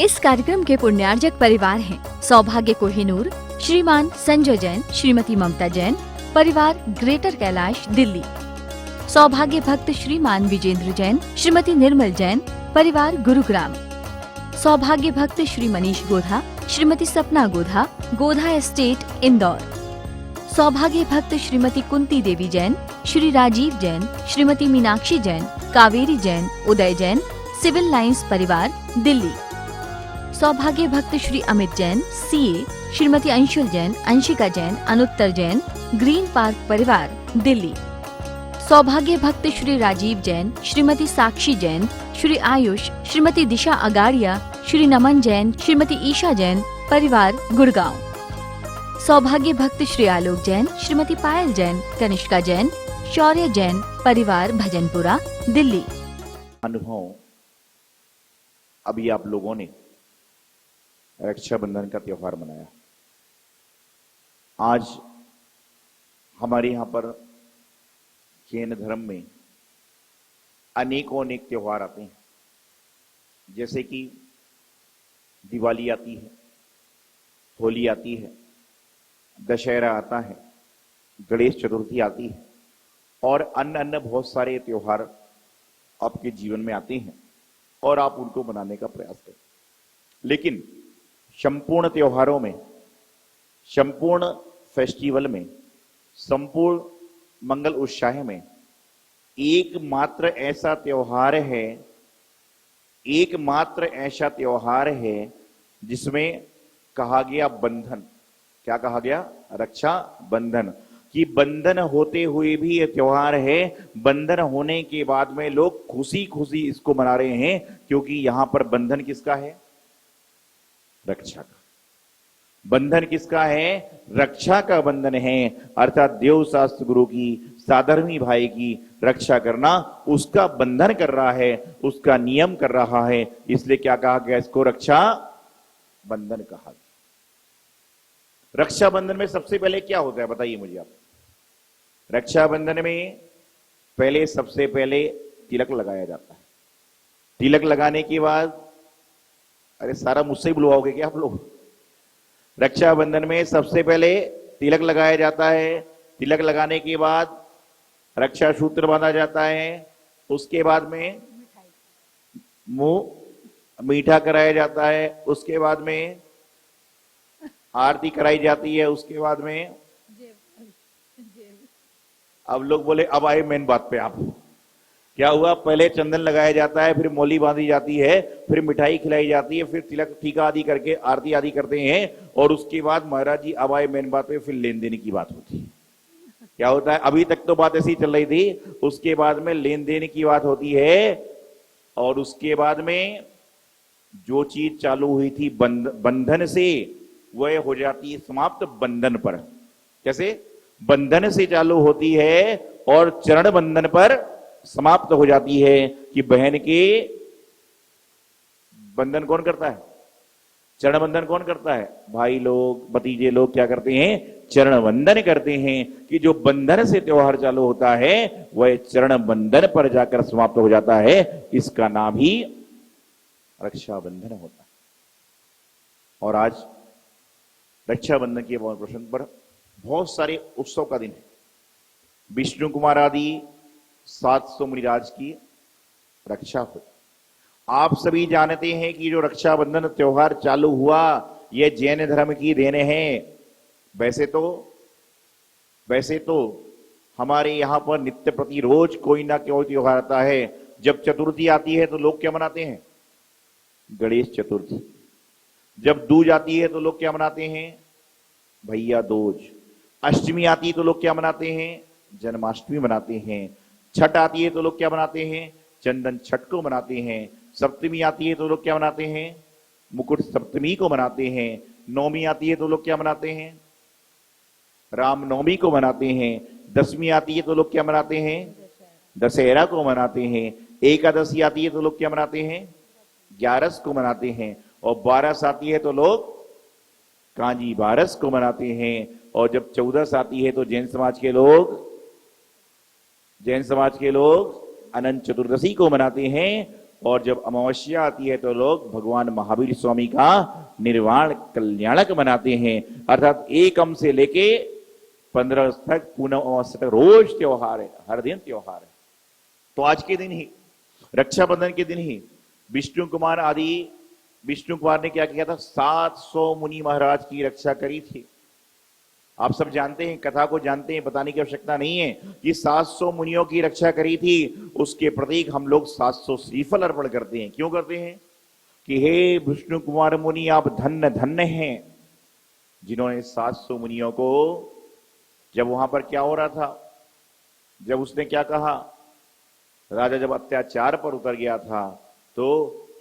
इस कार्यक्रम के पुण्यार्जक परिवार हैं सौभाग्य कोहिनूर, श्रीमान संजय जैन, श्रीमती ममता जैन, परिवार ग्रेटर कैलाश दिल्ली। सौभाग्य भक्त श्रीमान विजेंद्र जैन, श्रीमती निर्मल जैन, परिवार गुरुग्राम। सौभाग्य भक्त श्री मनीष गोधा, श्रीमती सपना गोधा, गोधा एस्टेट इंदौर। सौभाग्य भक्त श्रीमती कुंती देवी जैन, श्री राजीव जैन, श्रीमती मीनाक्षी जैन, कावेरी जैन, उदय जैन, सिविल लाइंस परिवार दिल्ली। सौभाग्य भक्त Shri Amit Jain, CA, Shrimati Anshul Jain, Anshika Jain, Anuttar Jain, Green Park परिवार दिल्ली। सौभाग्य भक्त श्री राजीव जैन, श्रीमती साक्षी जैन, श्री आयुष, श्रीमती दिशा अगाड़िया, श्री नमन जैन, श्रीमती ईशा जैन, परिवार गुड़गांव। सौभाग्य भक्त श्री आलोक जैन, श्रीमती पायल जैन, कनिष्का जैन, शौर्य जैन, परिवार भजनपुरा दिल्ली। अनुभव अभी आप लोगों ने रक्षाबंधन का त्योहार मनाया। आज हमारे यहाँ पर जैन धर्म में अनेकों अनेक त्योहार आते हैं, जैसे कि दिवाली आती है, होली आती है, दशहरा आता है, गणेश चतुर्थी आती है और अन्य अन्य बहुत सारे त्योहार आपके जीवन में आते हैं और आप उनको मनाने का प्रयास करें। लेकिन संपूर्ण त्योहारों में, संपूर्ण फेस्टिवल में, संपूर्ण मंगल उत्साह में एकमात्र ऐसा त्योहार है, एकमात्र ऐसा त्योहार है जिसमें कहा गया बंधन। क्या कहा गया? रक्षा बंधन। कि बंधन होते हुए भी ये त्योहार है, बंधन होने के बाद में लोग खुशी खुशी इसको मना रहे हैं, क्योंकि यहां पर बंधन किसका है? रक्षा का। बंधन किसका है? रक्षा का बंधन है, अर्थात देव शास्त्र गुरु की, साधर्मी भाई की रक्षा करना, उसका बंधन कर रहा है, उसका नियम कर रहा है। इसलिए क्या कहा गया? इसको रक्षा बंधन कहा गया। रक्षाबंधन में सबसे पहले क्या होता है बताइए मुझे आप। रक्षाबंधन में पहले सबसे पहले तिलक लगाया जाता है। तिलक लगाने के बाद, अरे सारा मुझसे ही बुलवाओगे क्या आप लोग? रक्षाबंधन में सबसे पहले तिलक लगाया जाता है। तिलक लगाने के बाद रक्षा सूत्र बांधा जाता है। उसके बाद में मुंह मीठा कराया जाता है। उसके बाद में आरती कराई जाती है। उसके बाद में अब लोग बोले, अब आए मेन बात पे आप। क्या हुआ? पहले चंदन लगाया जाता है, फिर मौली बांधी जाती है, फिर मिठाई खिलाई जाती है, फिर तिलक टीका आदि करके आरती आदि करते हैं और उसके बाद महाराज जी अब आए मेन बात पे, फिर लेन देन की बात होती है। क्या होता है? अभी तक तो बात ऐसी चल रही थी, उसके बाद में लेन देन की बात होती है और उसके बाद में जो चीज चालू हुई थी बंधन से, वह हो जाती है समाप्त बंधन पर। कैसे? बंधन से चालू होती है और चरण बंधन पर समाप्त हो जाती है। कि बहन के बंधन कौन करता है? चरण बंधन कौन करता है? भाई लोग, भतीजे लोग क्या करते हैं? चरण बंधन करते हैं। कि जो बंधन से त्योहार चालू होता है वह चरण बंधन पर जाकर समाप्त हो जाता है। इसका नाम ही रक्षाबंधन होता है। और आज रक्षाबंधन के प्रसंग पर बहुत सारे उत्सव का दिन है। विष्णु कुमार आदि 700 मुनिराज की रक्षा हो। आप सभी जानते हैं कि जो रक्षाबंधन त्योहार चालू हुआ, यह जैन धर्म की देन है। वैसे तो हमारे यहां पर नित्य प्रति रोज कोई ना कोई त्योहार आता है। जब चतुर्थी आती है तो लोग क्या मनाते हैं? गणेश चतुर्थी। जब दूज आती है तो लोग क्या मनाते हैं? भैया दूज। अष्टमी आती है तो लोग क्या मनाते हैं? जन्माष्टमी मनाते हैं। छठ आती है तो लोग क्या मनाते हैं? चंदन छठ को मनाते हैं। सप्तमी आती है तो लोग क्या मनाते हैं? मुकुट सप्तमी को मनाते हैं। नवमी आती है तो लोग क्या मनाते हैं? रामनवमी को मनाते हैं। दसवीं आती है तो लोग क्या मनाते हैं? दशहरा को मनाते हैं। एकादशी आती है तो लोग क्या मनाते हैं? 11 को मनाते हैं। और 12 आती है तो लोग कांजी 12 को मनाते हैं। और जब 14 आती है तो जैन समाज के लोग अनंत चतुर्दशी को मनाते हैं। और जब अमावस्या आती है तो लोग भगवान महावीर स्वामी का निर्वाण कल्याणक मनाते हैं। अर्थात 1 से लेके 15 तक पूनम अमावस्या तक रोज त्योहार है, हर दिन त्योहार है। तो आज के दिन ही, रक्षाबंधन के दिन ही विष्णु कुमार ने क्या किया था? 700 मुनि महाराज की रक्षा करी थी। आप सब जानते हैं, कथा को जानते हैं, बताने की आवश्यकता नहीं है कि 700 मुनियों की रक्षा करी थी। उसके प्रतीक हम लोग 700 श्रीफल अर्पण करते हैं। क्यों करते हैं? कि हे विष्णु कुमार मुनि, आप धन्य धन्य हैं जिन्होंने 700 मुनियों को, जब वहां पर क्या हो रहा था, जब उसने क्या कहा, राजा जब अत्याचार पर उतर गया था, तो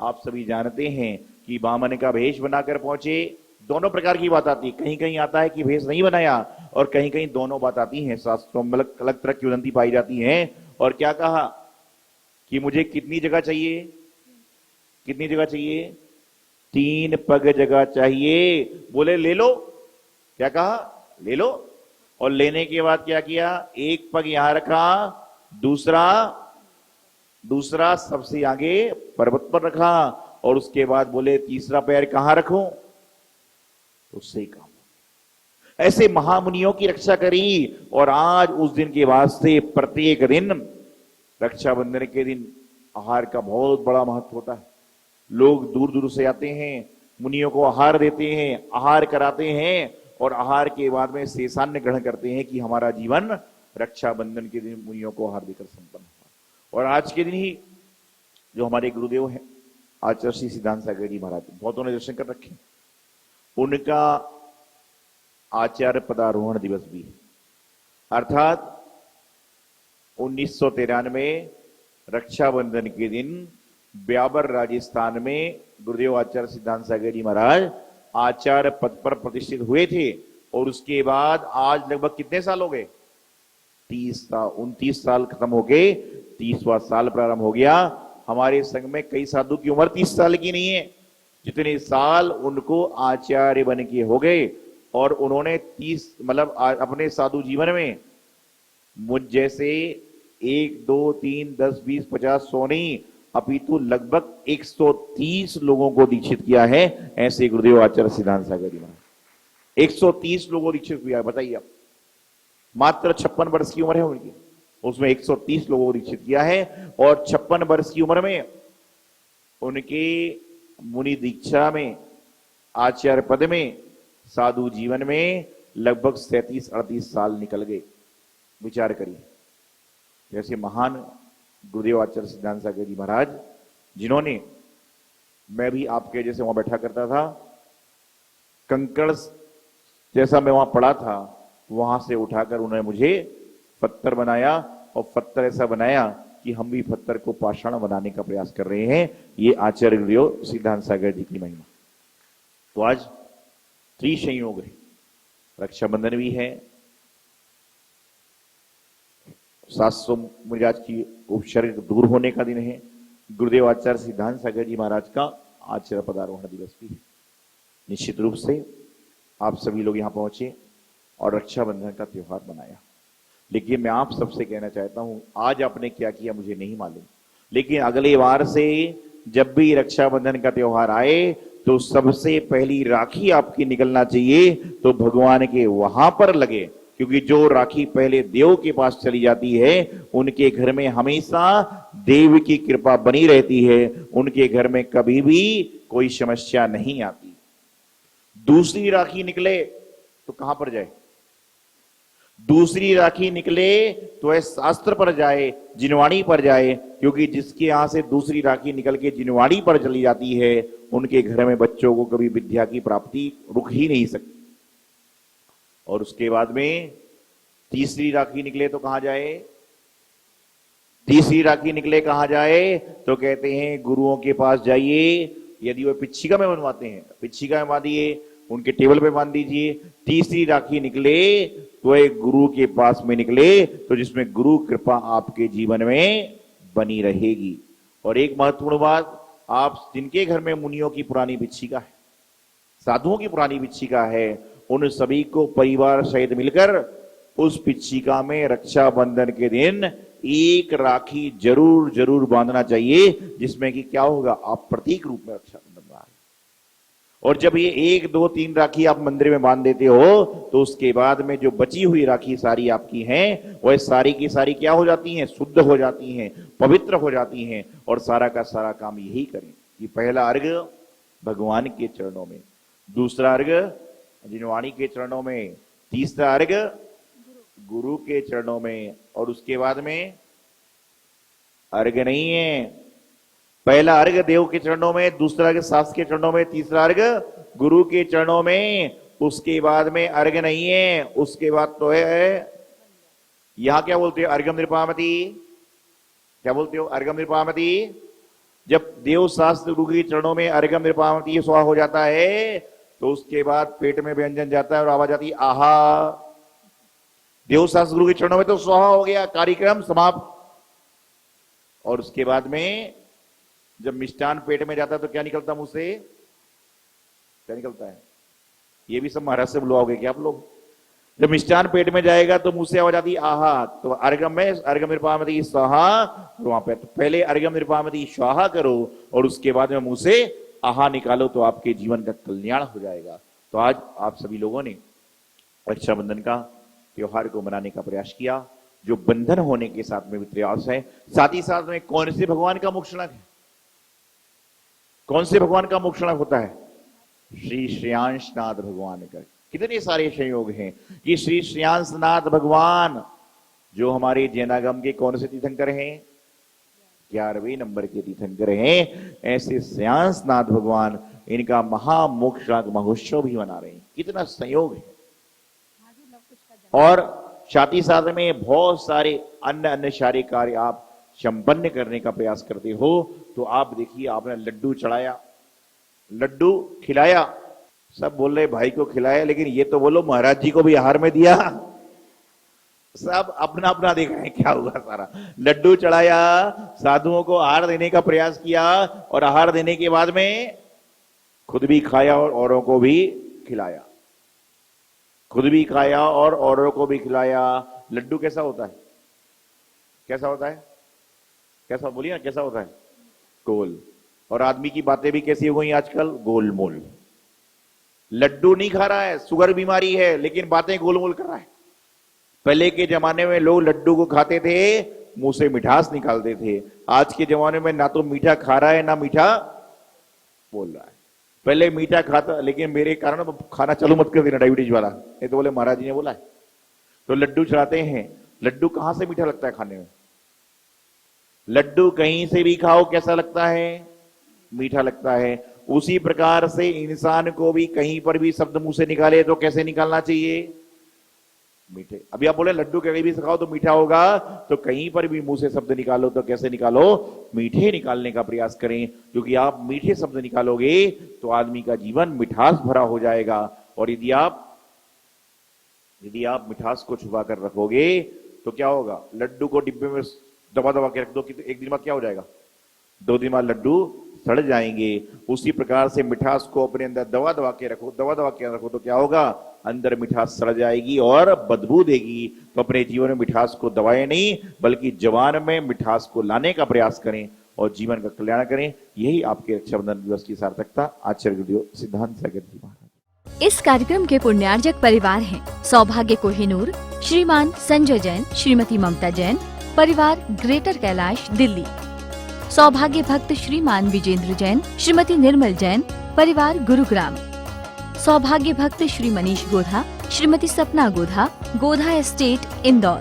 आप सभी जानते हैं कि वामन का भेष बनाकर पहुंचे। दोनों प्रकार की बात आती है, कहीं कहीं आता है कि भेष नहीं बनाया, और कहीं कहीं दोनों बात आती हैं। शास्त्रों में अलग तरह की उदंती पाई जाती है। और क्या कहा कि मुझे कितनी जगह चाहिए? कितनी जगह चाहिए? 3 पग जगह चाहिए। बोले ले लो। क्या कहा? ले लो। और लेने के बाद क्या किया? 1 पग यहां रखा, दूसरा सबसे आगे पर्वत पर रखा, और उसके बाद बोले तीसरा पैर कहां रखूं? उससे ही काम। ऐसे महामुनियों की रक्षा करी। और आज उस दिन के वास्ते प्रत्येक दिन, रक्षाबंधन के दिन आहार का बहुत बड़ा महत्व होता है। लोग दूर दूर से आते हैं, मुनियों को आहार देते हैं, आहार कराते हैं, और आहार के बाद में शेषान्न ग्रहण करते हैं कि हमारा जीवन रक्षाबंधन के दिन मुनियों को आहार देकर संपन्न हुआ। और आज के दिन ही जो हमारे गुरुदेव हैं आचार्य श्री सिद्धांत सागर जी महाराज, बहुतों ने दर्शन कर रखे, उनका आचार्य पदारोहण दिवस भी है। अर्थात 1993 रक्षाबंधन के दिन ब्यावर राजस्थान में गुरुदेव आचार्य सिद्धांत सागर जी महाराज आचार्य पद पर प्रतिष्ठित हुए थे। और उसके बाद आज लगभग कितने साल हो गए? 29 साल खत्म हो गए, 30वां साल प्रारंभ हो गया। हमारे संघ में कई साधु की उम्र 30 साल की नहीं है, जितने साल उनको आचार्य बन के हो गए। और उन्होंने 30 अपने साधु जीवन में मुझ जैसे 1, 2, 3, 10, 20, 50, 100 नहीं, अपितु लगभग 130 लोगों को दीक्षित किया है। ऐसे गुरुदेव आचार्य सिद्धांत सागर जी महाराज 130 लोगों को दीक्षित किया है। बताइए आप, मात्र 56 वर्ष की उम्र है उनकी, उसमें 130 लोगों को दीक्षित किया है। और 56 वर्ष की उम्र में उनके मुनि दीक्षा में, आचार्य पद में, साधु जीवन में लगभग 37-38 साल निकल गए। विचार करिए, जैसे महान गुरुदेव आचार्य सिद्धांत सागर जी महाराज, जिन्होंने, मैं भी आपके जैसे वहां बैठा करता था, कंकड़ जैसा मैं वहां पड़ा था, वहां से उठाकर उन्होंने मुझे पत्थर बनाया, और पत्थर ऐसा बनाया कि हम भी पत्थर को पाषाण बनाने का प्रयास कर रहे हैं। ये आचार्य गुरुदेव सिद्धांत सागर जी की महिमा। तो आज त्रिसंयोग है, रक्षाबंधन भी है, 700 मुनिराज की उपसर्ग दूर होने का दिन है, गुरुदेव आचार्य सिद्धांत सागर जी महाराज का आचार्य पदारोहण दिवस भी है। निश्चित रूप से आप सभी लोग यहां पहुंचे और रक्षाबंधन का त्योहार मनाया। लेकिन मैं आप सबसे कहना चाहता हूं, आज आपने क्या किया मुझे नहीं मालूम, लेकिन अगले बार से जब भी रक्षाबंधन का त्योहार आए तो सबसे पहली राखी आपकी निकलना चाहिए तो भगवान के वहां पर लगे, क्योंकि जो राखी पहले देव के पास चली जाती है उनके घर में हमेशा देव की कृपा बनी रहती है, उनके घर में कभी भी कोई समस्या नहीं आती। दूसरी राखी निकले तो कहां पर जाए? दूसरी राखी निकले तो है शास्त्र पर जाए, जिनवाणी पर जाए, क्योंकि जिसके यहां से दूसरी राखी निकल के जिनवाणी पर चली जाती है उनके घर में बच्चों को कभी विद्या की प्राप्ति रुक ही नहीं सकती। और उसके बाद में तीसरी राखी निकले तो कहां जाए? तीसरी राखी निकले कहां जाए? तो कहते हैं गुरुओं के पास जाइए, यदि वो पिच्छिका में बनवाते हैं पिच्छिका में बांधिए, उनके टेबल पे बांध दीजिए। तीसरी राखी निकले तो एक गुरु के पास में निकले तो जिसमें गुरु कृपा आपके जीवन में बनी रहेगी। और एक महत्वपूर्ण बात, आप जिनके घर में मुनियों की पुरानी पिच्छिका है, साधुओं की पुरानी पिच्छिका है, उन सभी को परिवार सहित मिलकर उस पिच्छिका में रक्षाबंधन के दिन एक राखी जरूर जरूर बांधना चाहिए, जिसमें कि क्या होगा, आप प्रतीक रूप में रक्षाबंधन बांध। और जब ये 1, 2, 3 राखी आप मंदिर में बांध देते हो, तो उसके बाद में जो बची हुई राखी सारी आपकी हैं, वह सारी की सारी क्या हो जाती हैं, शुद्ध हो जाती हैं, पवित्र हो जाती हैं। और सारा का सारा काम यही करें कि पहला अर्घ्य भगवान के चरणों में, दूसरा अर्घ्य जिनवाणी के चरणों में, तीसरा अर्घ्य गुरु के चरणों में, और उसके बाद में अर्घ्य नहीं है, पहला अर्घ्य देव के चरणों में, दूसरा अर्घ्य सास के चरणों में, तीसरा अर्घ्य गुरु के चरणों में, उसके बाद में अर्घ्य नहीं है। उसके बाद तो है, यहां क्या बोलते हो, अर्घ्यम नृपामति, क्या बोलते हो, अर्घ्यम नृपामति। जब देव शास्त्र गुरु के चरणों में अर्घ्यम नृपामति स्वाहा हो जाता है, तो उसके बाद पेट में व्यंजन जाता है और आवाज आती है आहा। देव शास्त्र गुरु के चरणों में तो स्वाहा हो गया, कार्यक्रम समाप्त। और उसके बाद में जब मिष्टान पेट में जाता है तो क्या निकलता मुंह से, क्या निकलता है, ये भी सब महाराज से बुलवाओगे क्या आप लोग। जब मिष्टान पेट में जाएगा तो मुंह से आवाज आती आहा। तो अर्घ्यम में अर्घ्यम नृपामति स्वाहा, वहां पे तो पहले अर्घ्यम नृपामति स्वाहा करो और उसके बाद में मुंह से आहा निकालो, तो आपके जीवन का कल्याण हो जाएगा। तो आज आप सभी लोगों ने रक्षाबंधन का त्योहार को मनाने का प्रयास किया, जो बंधन होने के साथ में भी प्रयास है। साथ ही साथ में कौन से भगवान का मुखशणक है, कौन से भगवान का मुखशणक होता है, श्री श्रेयांशनाथ भगवान का। कितने सारे संयोग हैं कि श्री श्रेयांशनाथ भगवान जो हमारे जैनागम के कौन से तीर्थंकर हैं, 11वें नंबर के तीर्थंकर हैं। ऐसे श्रेयांशनाथ भगवान, इनका महामोक्षणाक महोत्सव भी मना रहे हैं। कितना संयोग है। और साथ ही साथ में बहुत सारे अन्य सारे कार्य आप संपन्न करने का प्रयास करते हो। तो आप देखिए, आपने लड्डू चढ़ाया, लड्डू खिलाया, सब बोल रहे भाई को खिलाया, लेकिन ये तो बोलो महाराज जी को भी आहार में दिया। सब अपना अपना देख रहे हैं क्या हुआ। सारा लड्डू चढ़ाया, साधुओं को आहार देने का प्रयास किया, और आहार देने के बाद में खुद भी खाया और औरों को भी खिलाया, खुद भी खाया और औरों को भी खिलाया। लड्डू कैसा होता है, कैसा होता है, कैसा बोलिए ना, कैसा होता है, गोल। और आदमी की बातें भी कैसी हो गई आजकल, गोलमोल। लड्डू नहीं खा रहा है, शुगर बीमारी है, लेकिन बातें गोलमोल कर रहा है। पहले के जमाने में लोग लड्डू को खाते थे, मुंह से मिठास निकालते थे। आज के जमाने में ना तो मीठा खा रहा है ना मीठा बोल रहा है। पहले मीठा खाता, लेकिन मेरे कारण खाना चालू मत कर देना डायबिटीज वाला, ये तो बोले महाराज जी ने बोला है। तो लड्डू चढ़ाते हैं। लड्डू कहां से मीठा लगता है खाने में, लड्डू कहीं से भी खाओ कैसा लगता है, मीठा लगता है। उसी प्रकार से इंसान को भी कहीं पर भी शब्द मुंह से निकाले तो कैसे निकालना चाहिए, मीठे। अभी आप बोले लड्डू कहीं भी खाओ तो मीठा होगा, तो कहीं पर भी मुंह से शब्द निकालो तो कैसे निकालो, मीठे निकालने का प्रयास करें। क्योंकि आप मीठे शब्द निकालोगे तो आदमी का जीवन मिठास भरा हो जाएगा। और यदि आप मिठास को छुपा कर रखोगे तो क्या होगा, लड्डू को डिब्बे में दबा दबा के रख दो, एक दिन बाद क्या हो जाएगा, 2 दिन बाद लड्डू सड़ जाएंगे। उसी प्रकार से मिठास को अपने अंदर दबा दबा के रखो, दबा दबा के रखो, तो क्या होगा, अंदर मिठास सड़ जाएगी और बदबू देगी। तो अपने जीवन में मिठास को दबाए नहीं, बल्कि जवान में मिठास को लाने का प्रयास करें और जीवन का कल्याण करें। यही आपके रक्षाबंधन दिवस की सार्थकता। आचार्य गुरुदेव सिद्धांत सागर जी महाराज। इस कार्यक्रम के पुण्यार्जक परिवार हैं सौभाग्य कोहिनूर, श्रीमान संजय जैन, श्रीमती ममता जैन, परिवार ग्रेटर कैलाश दिल्ली। सौभाग्य भक्त श्रीमान विजेंद्र जैन, श्रीमती निर्मल जैन, परिवार गुरुग्राम। सौभाग्य भक्त श्री मनीष गोधा, श्रीमती सपना गोधा, गोधा एस्टेट इंदौर।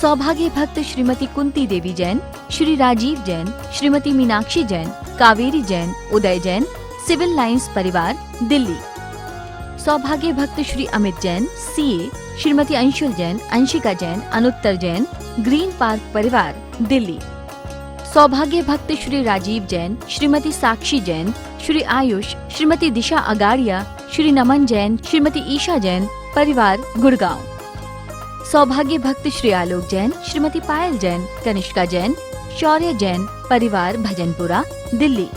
सौभाग्य भक्त श्रीमती कुंती देवी जैन, श्री राजीव जैन, श्रीमती मीनाक्षी जैन, कावेरी जैन, उदय जैन, सिविल लाइंस परिवार दिल्ली। सौभाग्य भक्त Shri Amit Jain, CA, Shrimati Anshul Jain, Anshika Jain, Anuttar Jain, Green Park परिवार दिल्ली। सौभाग्य भक्त श्री राजीव जैन, श्रीमती साक्षी जैन, श्री आयुष, श्रीमती दिशा अगाड़िया, श्री नमन जैन, श्रीमती ईशा जैन, परिवार गुड़गांव। सौभाग्य भक्त श्री आलोक जैन, श्रीमती पायल जैन, कनिष्का जैन, शौर्य जैन, परिवार भजनपुरा दिल्ली।